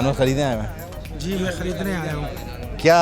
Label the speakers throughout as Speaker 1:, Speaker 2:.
Speaker 1: जानवर खरीदने आए हैं?
Speaker 2: जी मैं ख़रीदने आया हूँ।
Speaker 1: क्या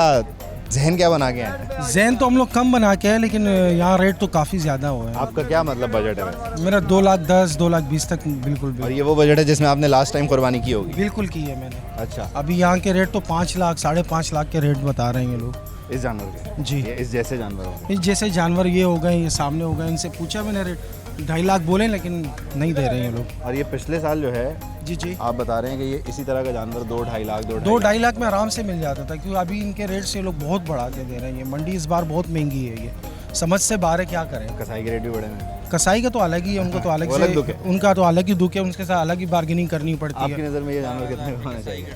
Speaker 1: जहन क्या बना के आए हैं?
Speaker 2: जैन तो हम लोग कम बना के हैं, लेकिन यहाँ रेट तो काफ़ी ज़्यादा हुआ है।
Speaker 1: आपका क्या मतलब बजट है वैसे?
Speaker 2: मेरा 2,10,000 2,20,000 तक बिल्कुल
Speaker 1: और
Speaker 2: बिल्कुल
Speaker 1: ये वो बजट है जिसमें आपने लास्ट टाइम कुर्बानी की होगी?
Speaker 2: बिल्कुल की है मैंने।
Speaker 1: अच्छा,
Speaker 2: अभी यहाँ के रेट तो 5 लाख 5.5 लाख के रेट बता रहे हैं ये लोग।
Speaker 1: इस जानवर के?
Speaker 2: जी
Speaker 1: ये इस जैसे जानवर हो?
Speaker 2: इस जैसे जानवर ये हो गए, ये सामने हो गए, इनसे पूछा मैंने रेट 2.5 लाख बोले, लेकिन नहीं दे रहे हैं ये लोग।
Speaker 1: और ये पिछले साल जो है
Speaker 2: जी जी
Speaker 1: आप बता रहे हैं कि ये इसी तरह का जानवर 2-2.5 लाख
Speaker 2: 2-2.5 लाख में आराम से मिल जाता था, क्योंकि अभी इनके रेट से लोग बहुत बढ़ा के दे रहे हैं। ये मंडी इस बार बहुत महंगी है, ये समझ से बाहर है, क्या करें।
Speaker 1: कसाई के रेट भी बढ़े हैं।
Speaker 2: कसाई का तो अलग ही है, उनको तो अलग
Speaker 1: वो
Speaker 2: से
Speaker 1: अलग दुख है।
Speaker 2: उनका तो अलग ही दुख है, उनके साथ अलग ही बार्गेनिंग करनी पड़ती
Speaker 1: आपकी
Speaker 2: है।
Speaker 1: नज़र में ये जानवर कितने का होना चाहिए?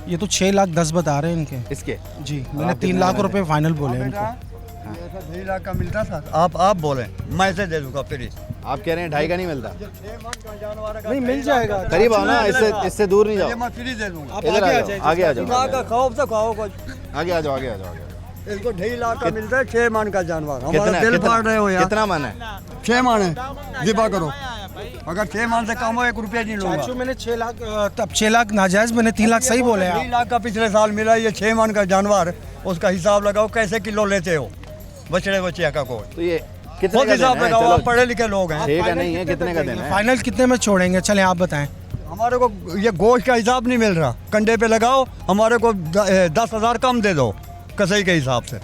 Speaker 2: ये तो 6,10,000 बता रहे हैं इनके।
Speaker 1: इसके
Speaker 2: जी मैंने
Speaker 1: आप
Speaker 2: 3
Speaker 1: कितने
Speaker 2: लाख
Speaker 1: में
Speaker 2: रुपए फाइनल बोले हैं इनको।
Speaker 3: 2.5 लाख का मिलता था, आप बोले मैं से दे दूंगा प्लीज।
Speaker 1: आप कह रहे हैं 2.5 का नहीं मिलता?
Speaker 2: नहीं मिल जाएगा,
Speaker 1: करीब आओ ना, इससे दूर नहीं जाओ।
Speaker 3: मैं फ्री दे दूंगा।
Speaker 2: आप
Speaker 1: इधर
Speaker 2: आगे
Speaker 1: आ
Speaker 2: आ
Speaker 1: जाओ,
Speaker 2: जाइए।
Speaker 1: आगे आ जाओ,
Speaker 3: का खाओ तो खाओ को
Speaker 1: आगे आ जाओ, आगे आ जाओ, आगे आ जाओ।
Speaker 3: इसको 2.5 लाख का मिलता है, 6 मन का जानवर। हमारा
Speaker 1: कितना
Speaker 3: दिल फाड़ रहे हो यार।
Speaker 1: कितना मन है?
Speaker 3: 6 मन है, जिबा करो। अगर 6 मन से कम हो 1 रुपया नहीं लूंगा।
Speaker 2: चाचू मैंने 6 लाख, तब 6 लाख नाजायज, मैंने 3 लाख सही बोले हैं
Speaker 3: 2.5
Speaker 2: आप।
Speaker 3: लाख का पिछले साल मिला, ये 6 मन का जानवर, उसका हिसाब लगाओ कैसे किलो लेते हो बछड़े बच्चे का को।
Speaker 1: तो ये कितने
Speaker 3: खुद
Speaker 1: का
Speaker 3: हिसाब
Speaker 1: देना है?
Speaker 3: लगाओ,
Speaker 1: चलो,
Speaker 3: आप पढ़े लिखे लोग हैं।
Speaker 1: 6 का नहीं है, कितने का देना है?
Speaker 2: फाइनल कितने में छोड़ेंगे, चलें आप बताएं।
Speaker 3: हमारे को ये गोश्त का हिसाब नहीं मिल रहा, कंडे पे लगाओ, हमारे को 10,000 कम दे दो कसाई के हिसाब से।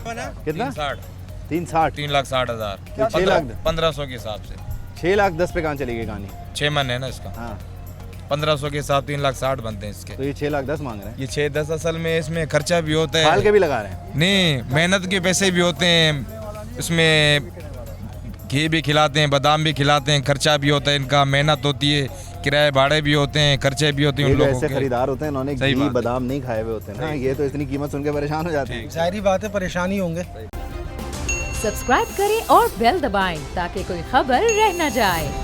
Speaker 1: कितना?
Speaker 4: 360
Speaker 1: 360
Speaker 4: 3,60,000
Speaker 1: 6 लाख
Speaker 4: 1500 के हिसाब से
Speaker 1: 6,10,000 पे कहाँ चली गई कहानी?
Speaker 4: 6 मन है ना इसका।
Speaker 1: हाँ,
Speaker 4: 1500 के हिसाब 3,60,000 बनते हैं इसके।
Speaker 1: तो ये 6,10,000 मांग रहे हैं।
Speaker 4: ये 6-10 असल में इसमें खर्चा भी होता
Speaker 1: खाल के
Speaker 4: है,
Speaker 1: भी लगा रहे हैं?
Speaker 4: नहीं मेहनत के पैसे भी होते हैं इसमें, घी भी खिलाते हैं, बादाम भी खिलाते हैं, खर्चा भी होता है इनका, मेहनत होती है, किराए भाड़े भी होते हैं, खर्चे भी होते हैं
Speaker 1: ये
Speaker 4: उन
Speaker 1: जो
Speaker 4: लोगों
Speaker 1: ऐसे
Speaker 4: के।
Speaker 1: खरीदार होते हैं, इन्होंने
Speaker 4: सही
Speaker 1: घी
Speaker 4: बात है।
Speaker 1: बादाम नहीं खाए हुए होते हैं ना, ये तो इतनी कीमत सुन के परेशान हो जाते हैं।
Speaker 2: जाहिर बात है, परेशानी होंगे।
Speaker 5: सब्सक्राइब करें और बेल दबाएं ताकि कोई खबर रह न जाए।